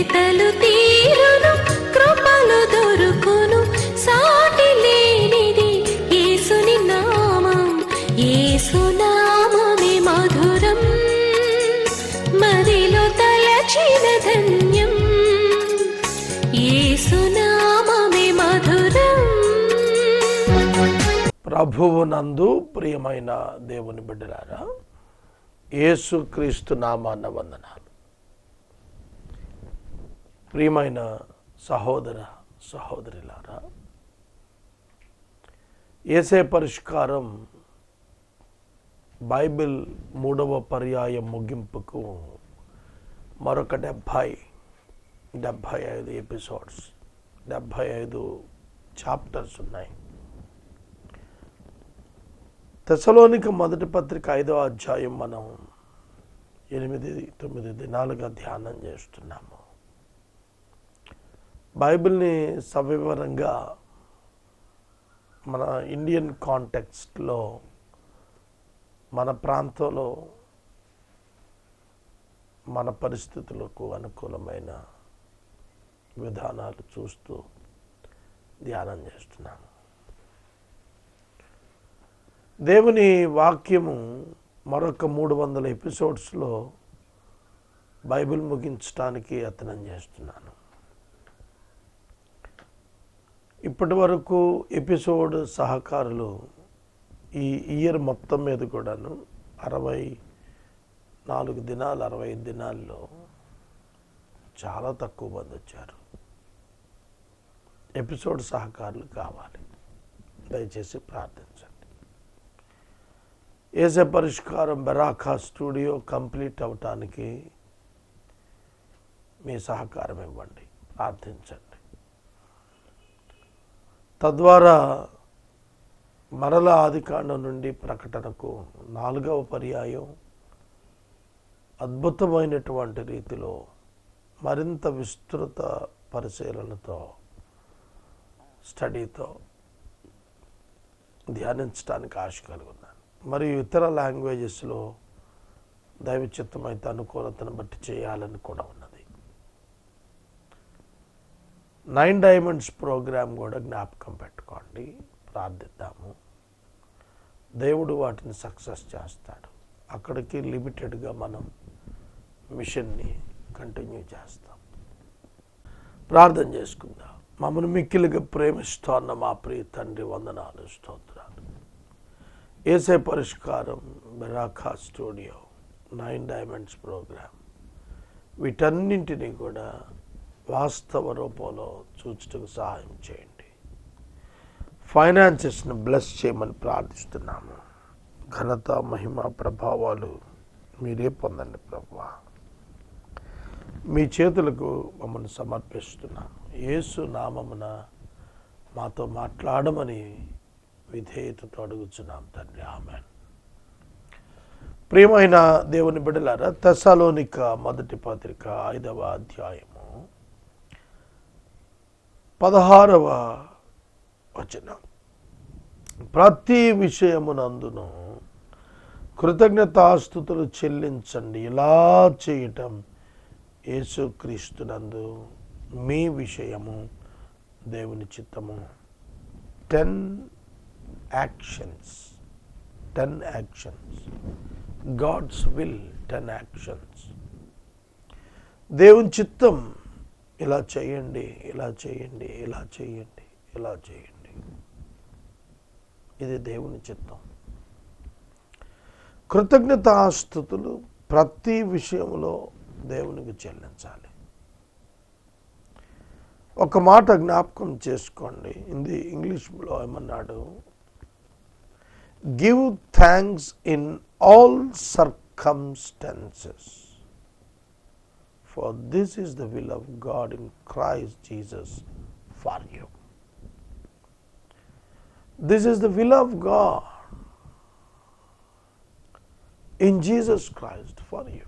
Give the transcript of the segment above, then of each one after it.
వెతలు తీరును, కృపలు దొరుకును, సాటి లేనిది యేసుని నామం. యేసునామమే మధురం, మదిలో తలచిన ధన్యం. యేసునామమే మధురం. ప్రభువునందు ప్రియమైన దేవుని బిడ్డలారా, యేసుక్రీస్తు నామాన వందనాలు. ప్రియమైన సహోదర సహోదరులారా, యేసే పరిష్కారం బైబిల్ 3వ పర్యాయం ముగింపుకు మరొక 75 ఎపిసోడ్స్, 75 చాప్టర్స్ ఉన్నాయి. తెస్సలోనిక మొదటి పత్రిక 5వ అధ్యాయం మనం 8-9 దినాలుగా ధ్యానం చేస్తున్నాము. బైబిల్ని సవివరంగా మన ఇండియన్ కాంటెక్స్ట్లో, మన ప్రాంతంలో, మన పరిస్థితులకు అనుకూలమైన విధానాలు చూస్తూ ధ్యానం చేస్తున్నాము. దేవుని వాక్యము మరొక 300 ఎపిసోడ్స్లో బైబిల్ ముగించడానికి యత్నం చేస్తున్నాను. ఇప్పటి వరకు ఎపిసోడ్ సహకారులు ఈ ఇయర్ మొత్తం మీద కూడాను 64 దినాలు, 65 దినాల్లో చాలా తక్కువ మంది వచ్చారు. ఎపిసోడ్ సహకారులు కావాలి, దయచేసి ప్రార్థించండి. యేసే పరిష్కారం బెరాకా స్టూడియో కంప్లీట్ అవటానికి మీ సహకారం ఇవ్వండి, ప్రార్థించండి. తద్వారా మరల ఆదికాండం నుండి ప్రకటనకు 4వ పర్యాయం అద్భుతమైనటువంటి రీతిలో మరింత విస్తృత పరిశీలనతో, స్టడీతో ధ్యానించడానికి ఆశ కలుగున్నాను. మరియు ఇతర లాంగ్వేజెస్లో దైవ చిత్తమైతే అనుకూలతను బట్టి చేయాలని కూడా ఉన్నది. 9 డైమండ్స్ ప్రోగ్రాం కూడా జ్ఞాపకం పెట్టుకోండి, ప్రార్థిద్దాము. దేవుడు వాటిని సక్సెస్ చేస్తాడు. అక్కడికి లిమిటెడ్గా మనం మిషన్ని కంటిన్యూ చేస్తాం. ప్రార్థన చేసుకుందాం. మమ్మల్ని మిక్కిలిగా ప్రేమిస్తోన్న మా ప్రియ తండ్రి, వందనాలు, స్తోత్రాలు. యేసే పరిష్కారం బెరాకా స్టూడియో, 9 డైమండ్స్ ప్రోగ్రాం, వీటన్నింటినీ కూడా వాస్తవ రూపంలో చూచుటకు సహాయం చేయండి. ఫైనాన్సెస్ను బ్లెస్ చేయమని ప్రార్థిస్తున్నాము. ఘనత, మహిమ, ప్రభావాలు మీరే పొందండి ప్రభువా. మీ చేతులకు మమ్మల్ని సమర్పిస్తున్నాము. యేసు నామమున మాతో మాట్లాడమని విధేయతతో అడుగుచున్నాం తండ్రి, ఆమేన్. ప్రియమైన దేవుని బిడ్డలారా, తెస్సలోనిక మొదటి పత్రిక 5వ అధ్యాయము 16వ వచనం. ప్రతి విషయమునందును కృతజ్ఞతాస్తుతులు చెల్లించండి, ఇలా చేయటం యేసుక్రీస్తునందు మీ విషయము దేవుని చిత్తము. 10 యాక్షన్స్, గాడ్స్ విల్, 10 యాక్షన్స్. దేవుని చిత్తం, ఇలా చేయండి, ఇలా చేయండి, ఇలా చేయండి, ఇలా చేయండి. ఇది దేవుని చిత్తం. కృతజ్ఞతాస్తుతులు ప్రతి విషయంలో దేవునికి చెల్లించాలి. ఒక మాట జ్ఞాపకం చేసుకోండి. ఇంగ్లీష్లో ఏమన్నాడు? Give thanks in all circumstances, for this is the will of God in Christ Jesus for you. This is the will of God in Jesus Christ for you.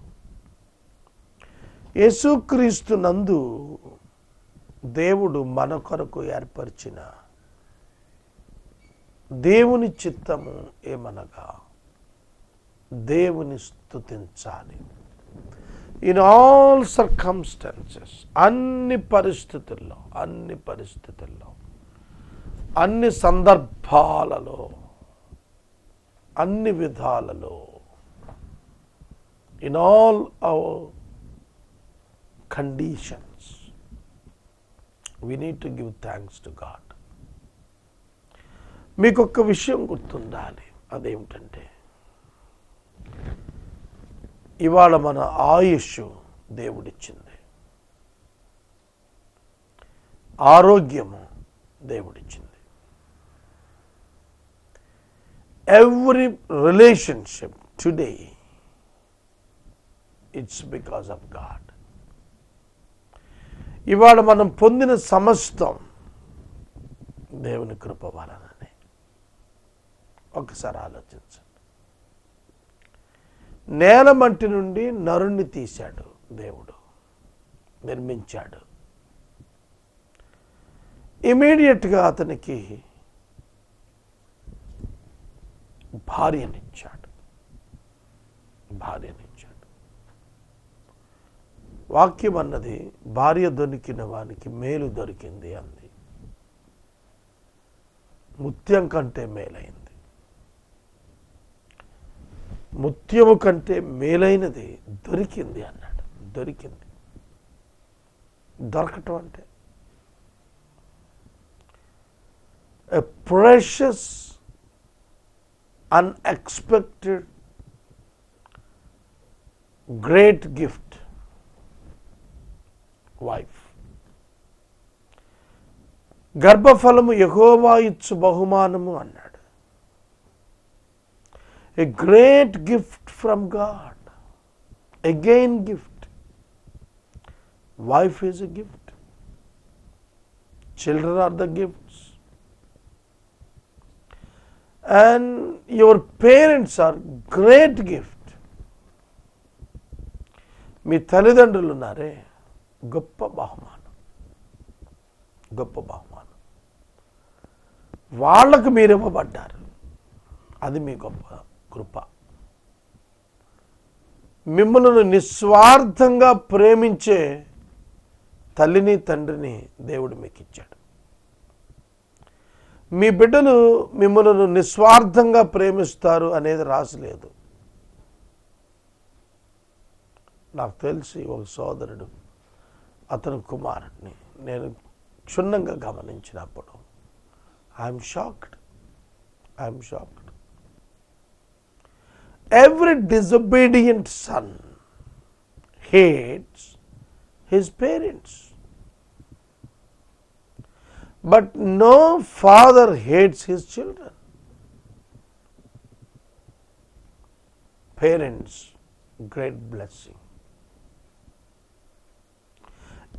యేసుక్రీస్తు నందు దేవుడు మన కొరకు ఏర్పరిచిన దేవుని చిత్తము ఏమనగా దేవుని స్తుతించాలి. ఇన్ ఆల్ సర్కమ్స్టాన్సెస్, అన్ని పరిస్థితుల్లో, అన్ని సందర్భాలలో, అన్ని విధాలలో, in all our conditions we need to give thanks to God. మీకు ఒక్క విషయం గుర్తుండాలి, అదేమిటంటే ఇవాళ మన ఆయుష్ దేవుడిచ్చింది, ఆరోగ్యము దేవుడిచ్చింది. Every relationship today it's because of God. ఇవాళ మనం పొందిన సమస్తం దేవుని కృప వలననే. ఒకసారి ఆలోచించండి. నేల మట్టి నుండి నరుణ్ణి తీశాడు దేవుడు, నిర్మించాడు. ఇమీడియట్గా అతనికి భార్యనిచ్చాడు. వాక్యం అన్నది భార్య దొరికిన వానికి మేలు దొరికింది అంది. ముత్యం కంటే మేలైంది, ముత్యము కంటే మేలైనది దొరికింది అన్నాడు. దొరికింది. దొరకటం అంటే a precious unexpected great gift, wife. గర్భఫలము యెహోవా ఇచ్చు బహుమానము అన్నాడు. A great gift from God, again gift. Wife is a gift, children are the gifts, and your parents are great gift. మీ తల్లిదండ్రులు ఉన్నారే, గొప్ప బహుమానం, గొప్ప బహుమానం. వాళ్ళకు మీరు ఇవ్వబడ్డారు, అది మీ గొప్ప కృప. మిమ్మల్ని నిస్వార్థంగా ప్రేమించే తల్లిని తండ్రిని దేవుడు మీకు ఇచ్చాడు. మీ బిడ్డలు మిమ్మల్ని నిస్వార్థంగా ప్రేమిస్తారు అనేది రాసలేదు. నాకు తెలిసి ఒక సోదరుడు, అతని కుమారుడిని నేను క్షుణ్ణంగా గమనించినప్పుడు I'm shocked. Every disobedient son hates his parents, but no father hates his children. Parents, great blessing.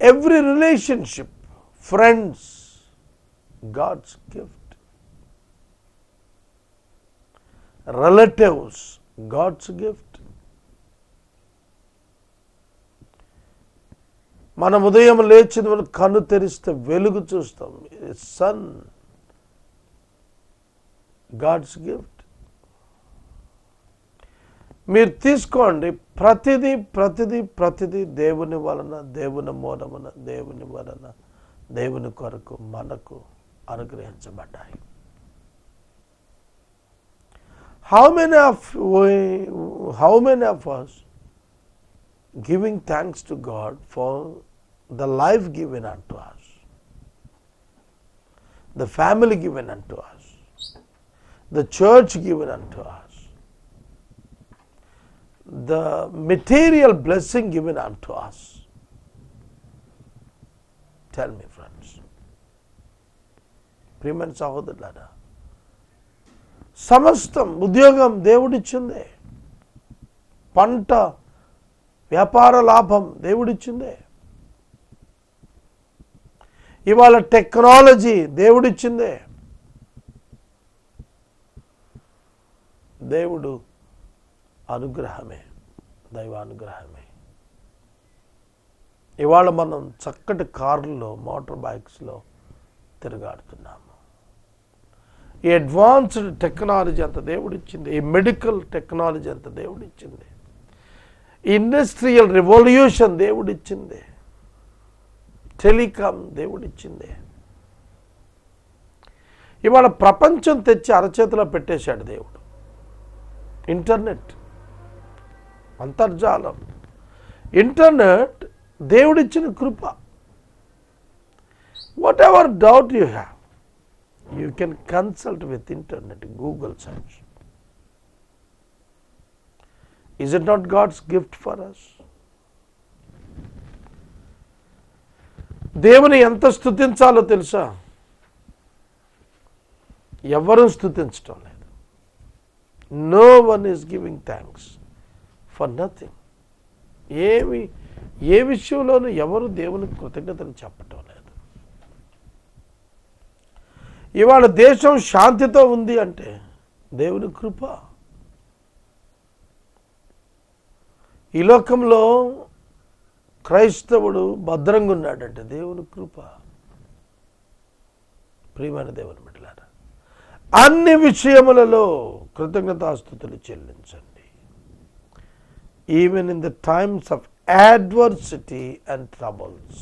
Every relationship, friends, God's gift. Relatives, God's gift. మనం ఉదయం లేచిన కన్ను తెరిస్తే వెలుగు చూస్తాం. Son, god's gift. మీరు తీసుకోండి, ప్రతిదీ దేవుని వలన, దేవుని మూలమున, దేవుని వలన, దేవుని కొరకు మనకు అనుగ్రహించబడ్డాయి. How many of us giving thanks to God for the life given unto us, the family given unto us, the church given unto us, the material blessing given unto us? Tell me, friends. ప్రియమైన సహోదరులారా, సమస్తం, ఉద్యోగం దేవుడిచ్చిందే, పంట వ్యాపార లాభం దేవుడిచ్చిందే, ఇవాళ technology దేవుడిచ్చిందే. దేవుడు అనుగ్రహమే, దైవానుగ్రహమే. ఇవాళ మనం చక్కటి కార్లలో, మోటార్ బైక్స్లో తిరగాడుతున్నాము. ఈ అడ్వాన్స్డ్ టెక్నాలజీ అంత దేవుడిచ్చింది, ఈ మెడికల్ టెక్నాలజీ అంత దేవుడిచ్చింది. ఇండస్ట్రియల్ రెవల్యూషన్ దేవుడిచ్చిందే, టెలికాం దేవుడిచ్చిందే. ఇవాళ ప్రపంచం తెచ్చి అరచేతిలో పెట్టేశాడు దేవుడు. ఇంటర్నెట్, అంతర్జాలం, ఇంటర్నెట్ దేవుడిచ్చిన కృప. Whatever doubt you have, you can consult with internet, Google search. Is it not God's gift for us? దేవుని ఎంత స్తుతించాలో తెలుసా? ఎవరు స్తుతించడం లేదు. No one is giving thanks for nothing. ఏ విషయంలోనూ ఎవరు దేవునికి కృతజ్ఞతలు చెప్పటం లేదు. ఇవాళ దేశం శాంతితో ఉంది అంటే దేవుని కృప. ఈ లోకంలో క్రైస్తవుడు భద్రంగా ఉన్నాడంటే దేవుని కృప. ప్రియమైన దేవుని బిడ్డలారా, అన్ని విషయములలో కృతజ్ఞతాస్తుతులు చెల్లించండి. Even in the times of adversity and troubles,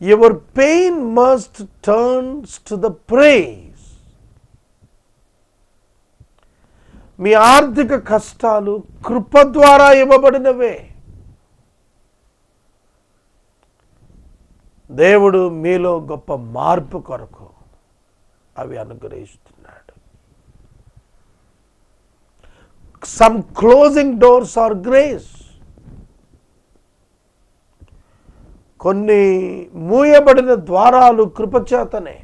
your pain must turns to the praise. మీ ఆర్థిక కష్టాలు కృప ద్వారా ఇవ్వబడినవే. దేవుడు మీలో గొప్ప మార్పు కొరకు అవి అనుగ్రహిస్తున్నాడు. Some closing doors are grace. కొన్ని మూయబడిన ద్వారాలు కృపచేతనే.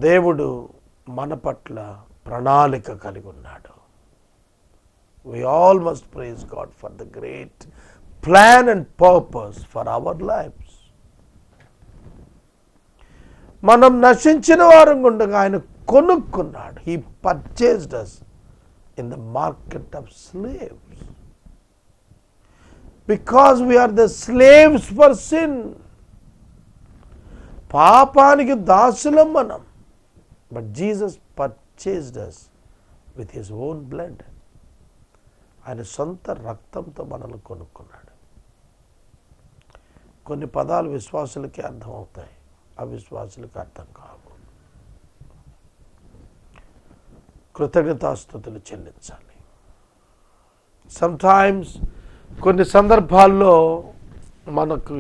దేవుడు మన పట్ల ప్రణాళిక కలిగి ఉన్నాడు. We all must praise God for the great plan and purpose for our lives. మనం నశించిన వారం గుండగా ఆయన కొనుక్కున్నాడు. He purchased us in the market of slaves. Because we are the slaves for sin. పాపానికి దాసులం మనం. But Jesus purchased us with his own blood. ఆయన సొంత రక్తంతో మనల్ని కొనుక్కున్నాడు. కొన్ని పదాలు విశ్వాసులకి అర్థం అవుతాయి, అవిశ్వాసులకి అర్థం కావు. కృతజ్ఞతాస్తుతులు చెల్లించాలి. సమ్టైమ్స్ కొన్ని సందర్భాల్లో మనకు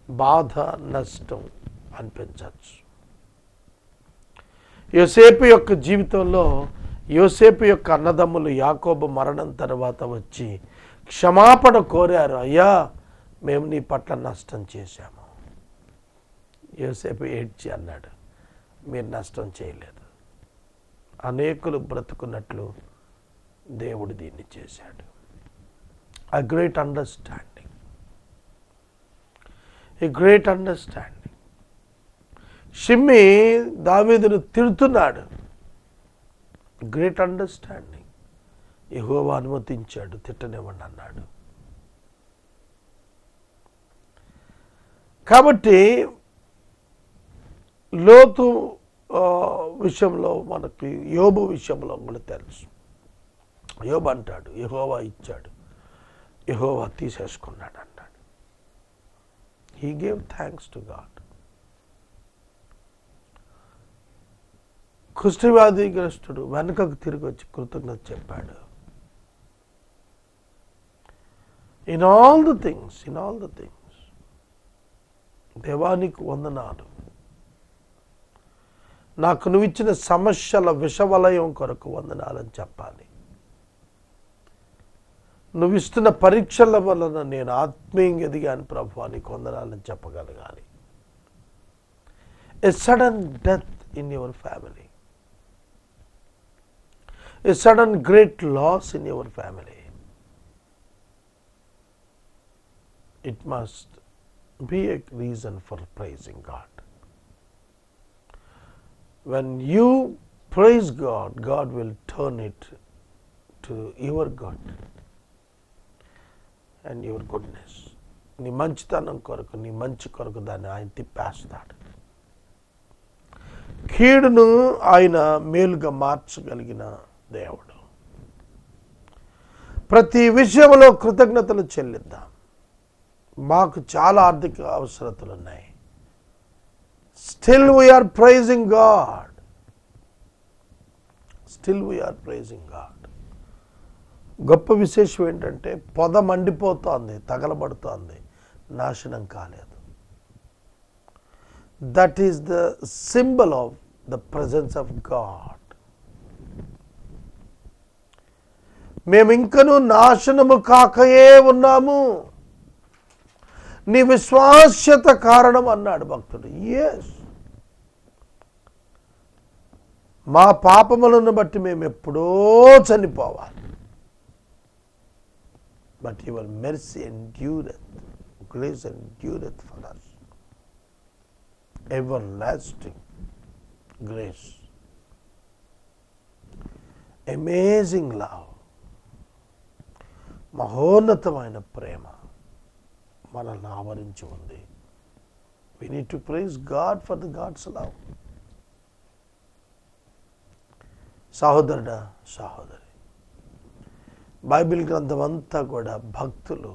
బాధ, నష్టం అనిపించవచ్చు. యోసేపు యొక్క జీవితంలో యోసేపు యొక్క అన్నదమ్ములు యాకోబు మరణం తర్వాత వచ్చి క్షమాపణ కోరారు. అయ్యా, మేము నీ పట్ల నష్టం చేశాము. యోసేపు ఏడ్చి అన్నాడు, మీరు నష్టం చేయలేదు, అనేకులు బ్రతుకున్నట్లు దేవుడు దీన్ని చేశాడు. A great understanding. A great understanding. షిమ్మి దావీదును తిడుతున్నాడు. Great understanding. యెహోవా అనుమతించాడు, తిట్టనివ్వండి అన్నాడు. కాబట్టి లోతు విషయంలో మనకి, యోబు విషయంలో కూడా తెలుసు. యోబు అంటాడు, యెహోవా ఇచ్చాడు, యెహోవా తీసేసుకున్నాడు అన్నాడు. He gave thanks to God. కుష్ఠవ్యాధిగ్రస్తుడు వెనుకకు తిరిగి వచ్చి కృతజ్ఞత చెప్పాడు. ఇన్ ఆల్ ద థింగ్స్ దేవానికి వందనాలు. నాకు నువ్వు ఇచ్చిన సమస్యల విషవలయం కొరకు వందనాలని చెప్పాలి. నువ్వు ఇస్తున్న పరీక్షల వలన నేను ఆత్మీయంగా ఎదిగాను ప్రభువా, నీకు వందనాలని చెప్పగలగాలి. A sudden death in your family, a sudden great loss in your family, it must be a reason for praising God. When you praise God, God will turn it to your good and your goodness. నీ మంచితనం కొరకు, నీ మంచి కొరకు దాన్ని ఆయన తిప్పేస్తాడు. కీడును ఆయన మేలుగా మార్చగలిగిన దేవుడు. ప్రతి విషయంలో కృతజ్ఞతలు చెల్లిద్దాం. మాకు చాలా ఆర్థిక అవసరతలు ఉన్నాయి. Still we are praising God. Still we are praising God. గొప్ప విశేషం ఏంటంటే పొద మండిపోతోంది, తగలబడుతోంది, నాశనం కాలేదు. That is the symbol of the presence of God. మేము ఇంకనూ నాశనము కాకయే ఉన్నాము, నీ విశ్వాస్యత కారణం అన్నాడు భక్తుడు. ఎస్, మా పాపములను బట్టి మేము ఎప్పుడో చనిపోవాలి. But your mercy endureth, grace endureth for us. Everlasting grace. Amazing love. మహోన్నతమైన ప్రేమ మనల్ని ఆవరించి ఉంది. We need to praise God for the God's love. సహోదరుడా, సహోదరి, బైబిల్ గ్రంథం అంతా కూడా భక్తులు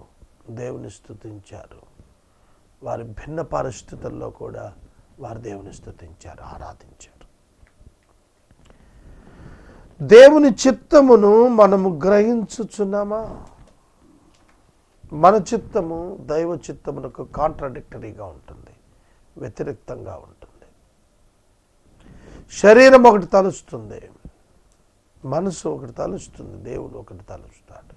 దేవుని స్తుతించారు. వారి భిన్న పరిస్థితుల్లో కూడా వారు దేవుని స్తుతించారు, ఆరాధించారు. దేవుని చిత్తమును మనము గ్రహించుచున్నామా? మన చిత్తము దైవ చిత్తమునకు కాంట్రాడిక్టరీగా ఉంటుంది, వ్యతిరేక్తంగా ఉంటుంది. శరీరం ఒకటి తలుస్తుంది, మనసు ఒకటి తలుస్తుంది, దేవుడు ఒకటి తలుస్తాడు.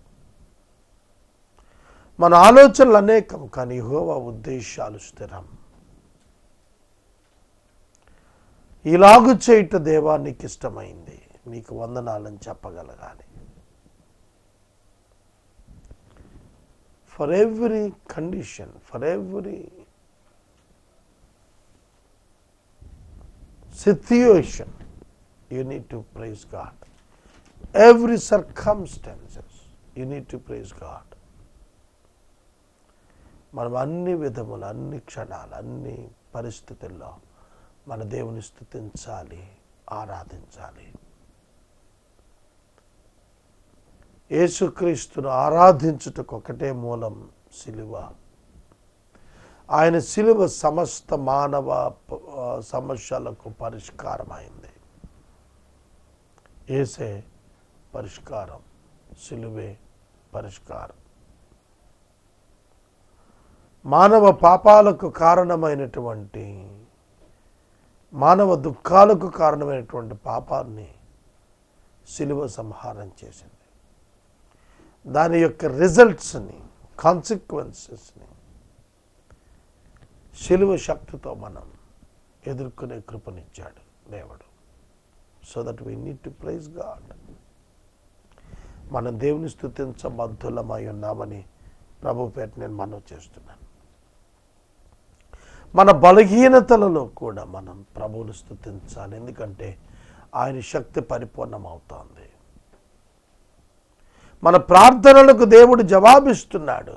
మన ఆలోచనలు అనేకం, కానీ యెహోవా ఉద్దేశాలు స్థిరం. ఇలాగు చేయట దేవా నీకు ఇష్టమైంది, నీకు వందనాలని చెప్పగలగాలి. For every condition, for every situation, you need to praise God. Every circumstances, you need to praise God. మనం అన్ని విధముల, అన్ని క్షణాలు, అన్ని పరిస్థితుల్లో మన దేవుని స్తుతించాలి, ఆరాధించాలి. యేసుక్రీస్తును ఆరాధించుటకు ఒకటే మూలం, సిలువ. ఆయన సిలువ సమస్త మానవ సమస్యలకు పరిష్కారమైంది. యేసే పరిష్కారం, సిలువే పరిష్కారం. మానవ పాపాలకు కారణమైనటువంటి, మానవ దుఃఖాలకు కారణమైనటువంటి పాపాన్ని సిలువ సంహారం చేసింది. దాని యొక్క రిజల్ట్స్ని, కాన్సిక్వెన్సెస్ని సిలువ శక్తితో మనం ఎదుర్కొనే కృపనిచ్చాడు దేవుడు. So that we need to praise God. మనం దేవుని స్తుతించబద్ధులమై ఉన్నామని ప్రభు పేట నేను మనవి చేస్తున్నాను. మన బలహీనతలలో కూడా మనం ప్రభువును స్తుతించాలి, ఎందుకంటే ఆయన శక్తి పరిపూర్ణమవుతోంది. మన ప్రార్థనలకు దేవుడు జవాబిస్తున్నాడు.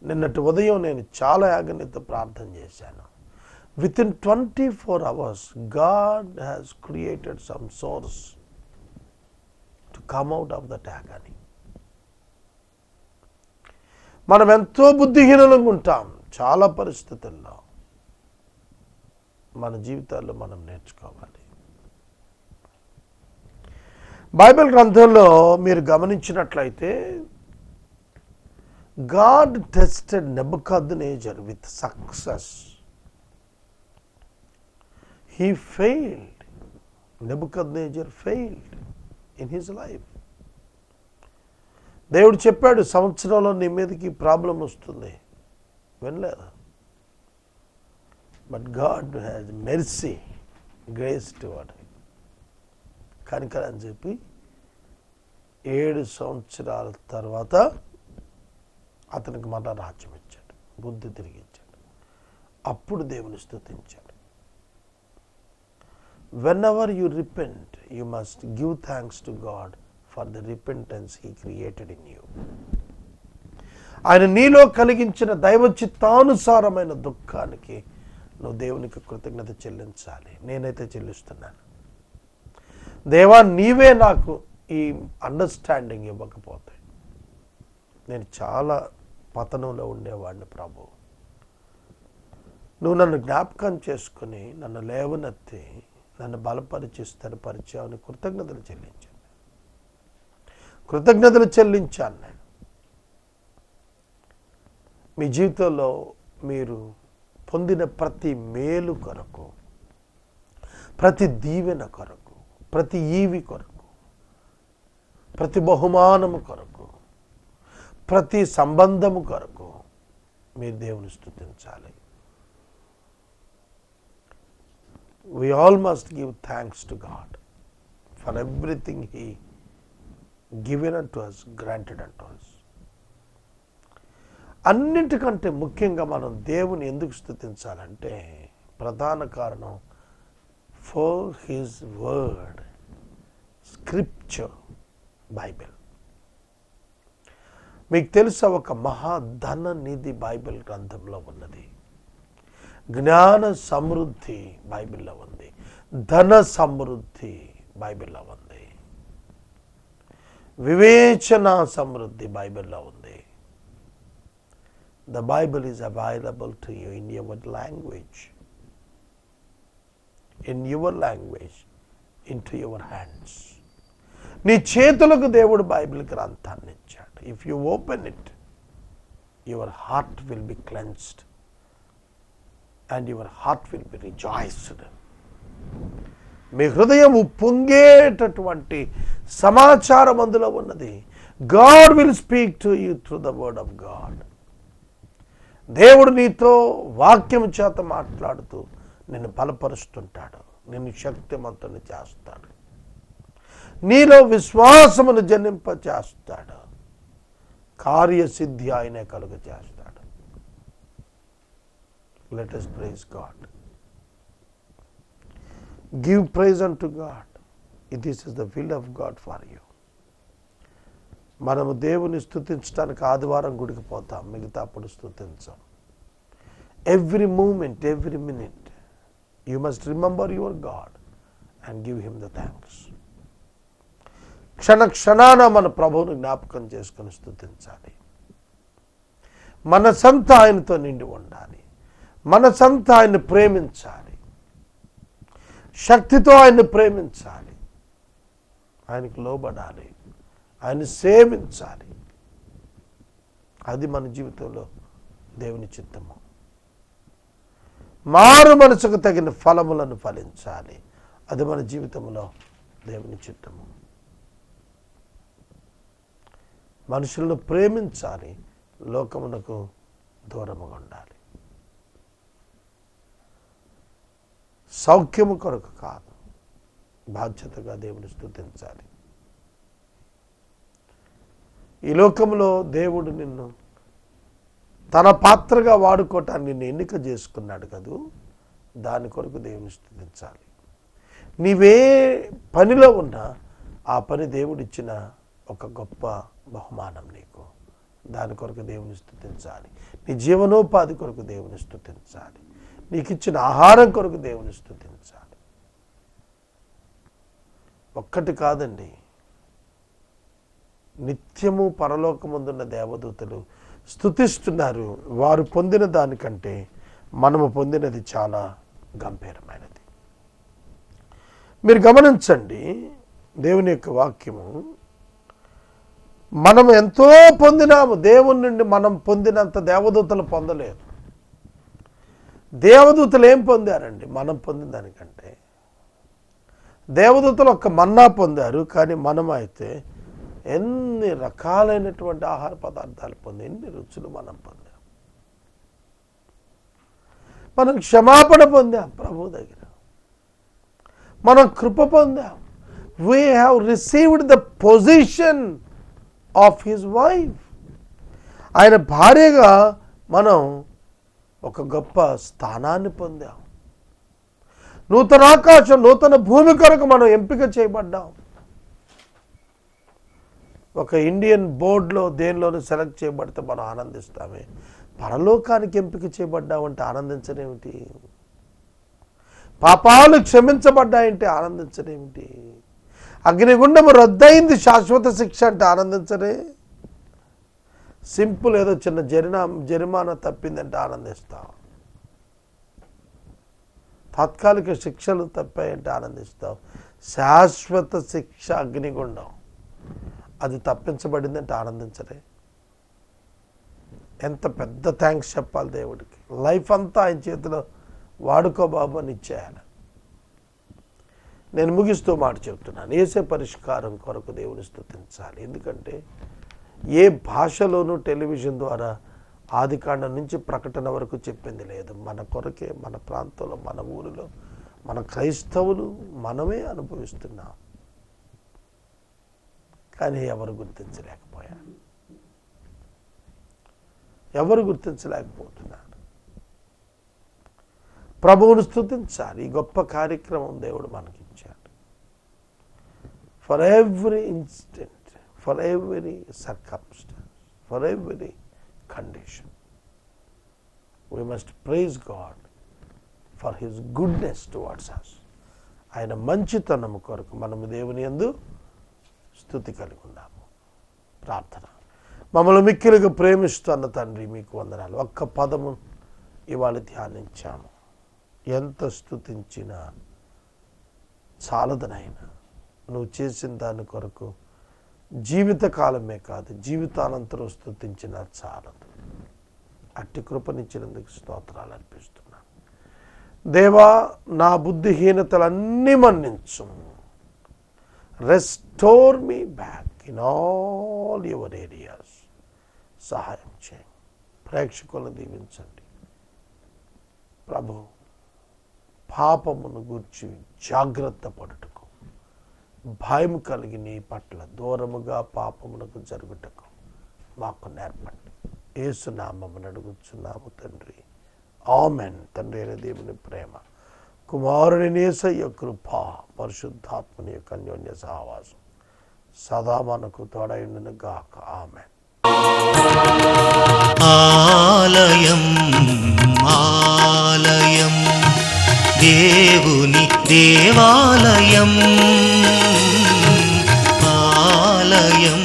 నిన్నటి ఉదయం నేను చాలా యాగనితో ప్రార్థన చేశాను. Within 24 hours, God has created some source to come out of that agony. మనం ఎంతో బుద్ధిహీనులుగా ఉంటాం చాలా పరిస్థితుల్లో. మన జీవితాల్లో మనం నేర్చుకోవాలి. బైబిల్ గ్రంథంలో మీరు గమనించినట్లయితే God tested Nebuchadnezzar with success. He failed. Nebuchadnezzar failed in his life. దేవుడు చెప్పాడు, సంవత్సరంలో నీ మీదకి ప్రాబ్లం వస్తుంది, వినలేదు. But God has mercy, grace toward, కనికరని చెప్పి 7 సంవత్సరాల తర్వాత అతనికి మళ్ళా రాజ్యం ఇచ్చాడు, బుద్ధి తిరిగి ఇచ్చాడు. అప్పుడు దేవుని స్తుతించాడు. Whenever you repent, you must give thanks to God for the repentance He created in you. ఆయన నీలో కలిగించిన దైవ చిత్తానుసారమైన దుఃఖానికి నువ్వు దేవునికి కృతజ్ఞత చెల్లించాలి. నేనైతే చెల్లిస్తున్నాను. దేవా, నీవే నాకు ఈ అండర్స్టాండింగ్ ఇవ్వకపోతే నేను చాలా పతనంలో ఉండేవాడిని ప్రభు. నువ్వు నన్ను జ్ఞాపకం చేసుకుని నన్ను లేవనెత్తి నన్ను బలపరిచి స్థిరపరిచావని కృతజ్ఞతలు చెల్లించాను నేను. మీ జీవితంలో మీరు పొందిన ప్రతి మేలు కొరకు, ప్రతి దీవెన కొరకు, ప్రతి ఈవి కొరకు, ప్రతి బహుమానము కొరకు, ప్రతి సంబంధము కొరకు మీరు దేవుని స్తుతించాలి. We all must give thanks to God for everything He given unto us, granted unto us. అన్నింటికంటే ముఖ్యంగా మనం దేవుని ఎందుకు స్తుతించాలంటే ప్రధాన కారణం for his word, scripture, Bible. మీకు తెలుసా, ఒక మహాధన నిధి బైబిల్ గ్రంథంలో ఉన్నది. జ్ఞాన సమృద్ధి బైబిల్లో ఉంది. ధన సమృద్ధి బైబిల్లో ఉంది. వివేచన సమృద్ధి బైబిల్లో ఉంది. The Bible is available to you in your language. In your language, into your hands. నీ చేతులకు దేవుడు బైబిల్ గ్రంథాన్ని ఇచ్చాడు. If you open it, your heart will be cleansed and your heart will be rejoiced. మీ హృదయం పొంగేటటువంటి సమాచారం అందులో ఉన్నది. God will speak to you through the word of God. దేవుడు నీతో వాక్యం చేత మాట్లాడుతూ నిన్ను బలపరుస్తుంటాడు, నిన్ను శక్తిమంతుని చేస్తాడు, నీలో విశ్వాసమును జనింపచేస్తాడు, కార్యసిద్ధి ఆయనే కలుగ చేస్తాడు. Let us praise God. Give praise unto God. This is the will of God for you. మనము దేవుని స్తుతించడానికి ఆదివారం గుడికి పోతాం, మిగతా అప్పుడు స్తుతించాం. Every moment, every minute you must remember your God and give him the thanks. క్షణాన మన ప్రభువుని జ్ఞాపకం చేసుకుని స్తుతించాలి. మనసంతా ఆయనతో నిండి ఉండాలి. మనసంతా ఆయన్ని ప్రేమించాలి. శక్తితో ఆయన్ని ప్రేమించాలి. ఆయనకు లోబడాలి. ఆయన సేవించాలి. అది మన జీవితంలో దేవుని చిత్తము. మారు మనసుకు తగిన ఫలములను ఫలించాలి. అది మన జీవితంలో దేవుని చిత్తము. మనుషులను ప్రేమించాలి, లోకమునకు దూరముగా ఉండాలి. సౌఖ్యము కొరకు కాదు, బాధ్యతగా దేవుని స్తుతించాలి. ఈ లోకంలో దేవుడు నిన్ను తన పాత్రగా వాడుకోవటాన్ని నిన్ను ఎన్నిక చేసుకున్నాడు కదూ, దాని కొరకు దేవుని స్తుతించాలి. నీవే పనిలో ఉన్నా ఆ పని దేవుడిచ్చిన ఒక గొప్ప బహుమానం నీకు. దాని కొరకు దేవుని స్తుతించాలి. నీ జీవనోపాధి కొరకు దేవుని స్తుతించాలి. నీకు ఇచ్చిన ఆహారం కొరకు దేవుని స్తుతించాలి. ఒక్కటి కాదండి, నిత్యము పరలోకమందున్న దేవదూతలు స్తుతిస్తున్నారు. వారు పొందిన దానికంటే మనము పొందినది చాలా గంభీరమైనది. మీరు గమనించండి, దేవుని యొక్క వాక్యము, మనం ఎంతో పొందినాము. దేవుని నుండి మనం పొందినంత దేవదూతలు పొందలేదు. దేవదూతలు ఏం పొందారండి మనం పొందిన దానికంటే? దేవదూతలు ఒక్క మన్నా పొందారు, కానీ మనమైతే ఎన్ని రకాలైనటువంటి ఆహార పదార్థాలు పొంది, ఎన్ని రుచులు మనం పొందాం. మనం క్షమాపణ పొందాం ప్రభు దగ్గర, మనం కృప పొందాం. We have received the position of his wife. ఆయన భార్యగా మనం ఒక గొప్ప స్థానాన్ని పొందాం. నూతన ఆకాశం, నూతన భూమి కొరకు మనం ఎంపిక చేయబడ్డాం. ఒక ఇండియన్ బోర్డులో దేనిలోనూ సెలెక్ట్ చేయబడితే మనం ఆనందిస్తామే, పరలోకానికి ఎంపిక చేయబడ్డామంటే ఆనందించనేమిటి? పాపాలు క్షమించబడ్డాయంటే ఆనందించరేమిటి? అగ్నిగుండము రద్దయింది, శాశ్వత శిక్ష అంటే ఆనందించరే? సింపుల్ ఏదో చిన్న జరిమానా తప్పిందంటే ఆనందిస్తాం. తాత్కాలిక శిక్షలు తప్పాయంటే ఆనందిస్తాం. శాశ్వత శిక్ష అగ్నిగుండం, అది తప్పించబడిందంటే ఆనందించరే? ఎంత పెద్ద థ్యాంక్స్ చెప్పాలి దేవుడికి. లైఫ్ అంతా ఆయన చేతిలో వాడుకో బాబు అని ఇచ్చేయాలి. నేను ముగిస్తూ మాట చెప్తున్నాను, యేసే పరిష్కారం కొరకు దేవుని స్తుతించాలి. ఎందుకంటే ఏ భాషలోనూ టెలివిజన్ ద్వారా ఆదికాండం నుంచి ప్రకటన వరకు చెప్పింది లేదు. మన కొరకే, మన ప్రాంతంలో, మన ఊరిలో, మన క్రైస్తవులు మనమే అనుభవిస్తున్నాం. కానీ ఎవరు గుర్తించలేకపోయారు, ఎవరు గుర్తించలేకపోతున్నారు. ప్రభువును స్తుతించాలి. ఈ గొప్ప కార్యక్రమం దేవుడు మనకిచ్చాడు. For every instant, for every circumstance, for every condition, we must praise God for his goodness towards us. ఆయన మంచితనము కొరకు మనము దేవుని యందు స్తుతి కలిగి ఉన్నాము. ప్రార్థన. మమ్మల్ని మిక్కిలిగా ప్రేమిస్తున్న తండ్రి, మీకు వందనాలు. ఒక్క పదము ఇవాళ ధ్యానించాము. ఎంత స్తుతించినా చాలదనైనా, నువ్వు చేసిన దాని కొరకు జీవితకాలమే కాదు, జీవితానంతరం స్తుతించినా చాలదు. అట్టి కృపనిచ్చినందుకు స్తోత్రాలు అర్పిస్తున్నాను. దేవా, నా బుద్ధిహీనతలన్నీ మన్నించు. Restore me back in all your areas. సహాయం చేయండి. ప్రేక్షకులను దీవించండి ప్రభు. పాపమును గూర్చి జాగ్రత్త పడుటకు, భయం కలిగి నీ పట్ల దూరముగా పాపమునకు జరుగుటకు మాకు నేర్పండి. యేసు నామమున అడుగుచున్నాము తండ్రి, ఆమెన్. తండ్రి అయిన దేవుని ప్రేమ, కుమారుని యేసయ్య కృప, పరిశుద్ధాత్మని యొక్క అన్యోన్య సహవాసం సదా మనకు తోడైండును గాక. ఆమెన్. ఆలయం ఆలయం దేవుని దేవాలయం. ఆలయం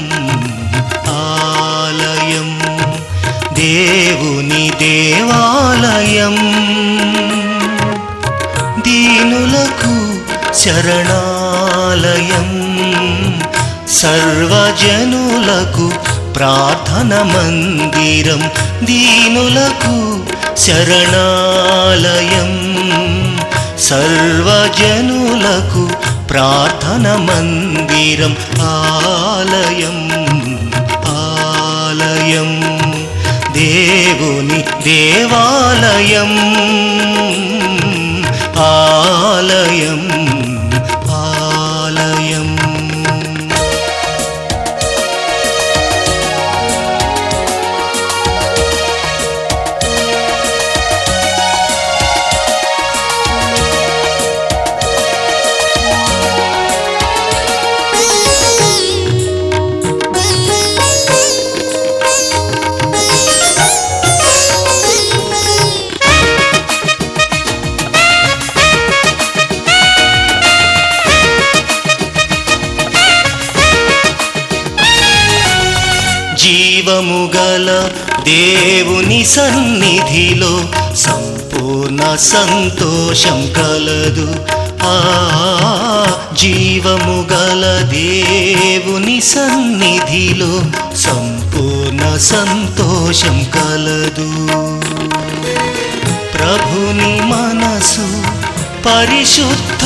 ఆలయం దేవుని దేవాలయం. దీనులకు శరణాలయం, సర్వజనులకు ప్రార్థన మందిరం. దీనులకు శరణాలయం, సర్వజనులకు ప్రార్థన మందిరం. ఆలయం ఆలయం దేవుని దేవాలయం. ఆలయం ఆలయం. జీవము గల దేవుని సన్నిధిలో సంపూర్ణ సంతోషం కలదు. జీవము గల దేవుని సన్నిధిలో సంపూర్ణ సంతోషం కలదు. ప్రభుని మనసు పరిశుద్ధ